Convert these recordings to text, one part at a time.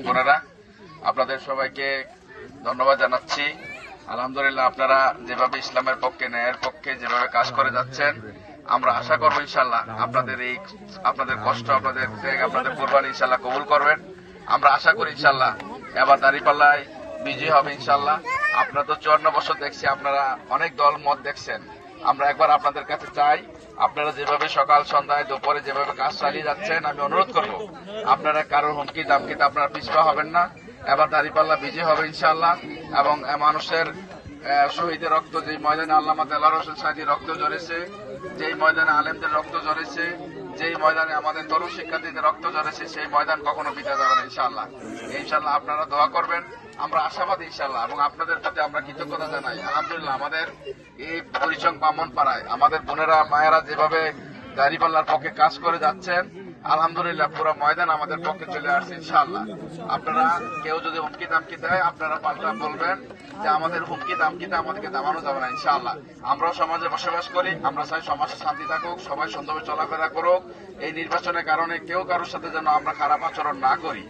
বোনেরা, আপনাদের সবাইকে ধন্যবাদ জানাচ্ছি। আলহামদুলিল্লাহ, আপনারা যেভাবে ইসলামের পক্ষে, ন্যায়ের পক্ষে যেভাবে কাজ করে যাচ্ছেন, আমরা আশা করবো ইনশাল্লাহ আপনাদের কষ্ট, আপনাদের ত্যাগ, আপনাদের কোরবানি ইনশাল্লাহ কবুল করবেন। আমরা আশা করি ইনশাল্লাহ এবার দাঁড়িপাল্লায় বিজয়ী হবে ইনশাল্লাহ। আপনারা তো 54 বছর দেখছি, আপনারা অনেক দল মত দেখছেন। আমরা একবার আপনাদের কাছে চাই, আপনারা যেভাবে সকাল সন্ধ্যায় দুপুরে যেভাবে কাজ চালিয়ে যাচ্ছেন, আমি অনুরোধ করব আপনারা কারোর হুমকি দামকিতে আপনারা পিছপা হবেন না। এবার দাঁড়িপাল্লা বিজয় হবে ইনশাআল্লাহ। এবং মানুষের শহীদের রক্ত, যেই ময়দানে আল্লামা দেলোয়ার হোসেন সাঈদীর রক্ত ঝরেছে, যেই ময়দানে আলেমদের রক্ত ঝরেছে, যেই ময়দানে আমাদের তরুণ শিক্ষার্থীদের রক্ত ঝরেছে, সেই ময়দান কখনো বিতে যাবে না ইনশাআল্লাহ। ইনশাআল্লাহ আপনারা দোয়া করবেন, আমরা আশাবাদী ইনশাআল্লাহ। এবং আপনাদের প্রতি আমরা কৃতজ্ঞতা জানাই। আলহামদুলিল্লাহ, আমাদের এই পরিচং ব্রাহ্মণপাড়ায় আমাদের বোনেরা মায়েরা যেভাবে দাঁড়িপাল্লার পক্ষে কাজ করে যাচ্ছেন, আলহামদুলিল্লাহ পুরো ময়দান আমাদের পক্ষে চলে আসছে ইনশাআল্লাহ। আপনারা কেউ যদি হুমকি দামকি দেয়, আপনারা পাল্টা বলবেন যে আমাদের হুমকি দামকিতে আমাদেরকে দামানো যাবে না ইনশাআল্লাহ। আমরাও সমাজে বসবাস করি, আমরা চাই সমাজে শান্তি থাকুক, সবাই সুন্দরভাবে চলাফেরা করুক। এই নির্বাচনের কারণে কেউ কারোর সাথে যেন আমরা খারাপ আচরণ না করি।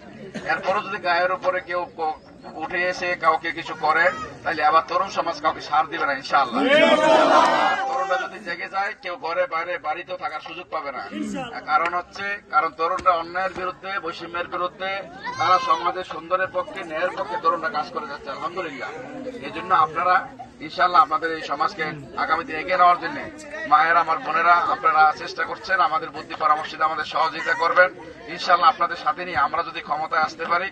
এরপরও যদি গায়ের উপরে কেউ উঠে এসে কাউকে কিছু করে, তাহলে আবার তরুণ সমাজ কাউকে সার দিবে না ইনশাআল্লাহ। তরুণরা যদি জেগে যায়, কেউ ঘরে বাইরে বাড়িতেও থাকার সুযোগ পাবে না। কারণ তরুণরা অন্যায়ের বিরুদ্ধে, বৈষম্যের বিরুদ্ধে, তারা সমাজের সুন্দরের পক্ষে, ন্যায়ের পক্ষে তরুণরা কাজ করে যাচ্ছে আলহামদুলিল্লাহ। এই জন্য আপনারা ইনশাআল্লাহ আপনাদের এই সমাজকে আগামীতে এগিয়ে নেওয়ার জন্য মায়েরা, আমার বোনেরা, আপনারা চেষ্টা করছেন। আমাদের বুদ্ধি পরামর্শে আমাদের সহযোগিতা করবেন ইনশাআল্লাহ। আপনাদের সাথে নিয়ে আমরা যদি ক্ষমতায় আসতে পারি,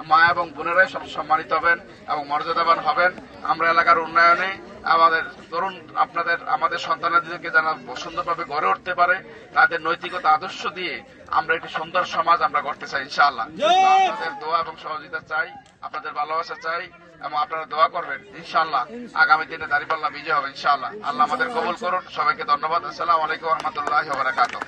মা এবং বোনেরাই সব সম্মানিত হবেন এবং মর্যাদাবান হবেন। আমরা এলাকার উন্নয়নে আমাদের তরুণ আমাদের সন্তানদেরকে যেন সুন্দরভাবে গড়ে উঠতে পারে, তাদের নৈতিকতা আদর্শ দিয়ে আমরা একটি সুন্দর সমাজ আমরা গড়তে চাই ইনশাআল্লাহ। আপনাদের দোয়া এবং সহযোগিতা চাই, আপনাদের ভালোবাসা চাই এবং আপনারা দোয়া করবেন ইনশাআল্লাহ। আগামী দিনে দাঁড়িপাল্লা বিজয় হবে ইনশাআল্লাহ। আল্লাহ আমাদের কবুল করুন। সবাইকে ধন্যবাদ। আসসালামু আলাইকুম ওয়া রাহমাতুল্লাহি ওয়া বারাকাতুহু।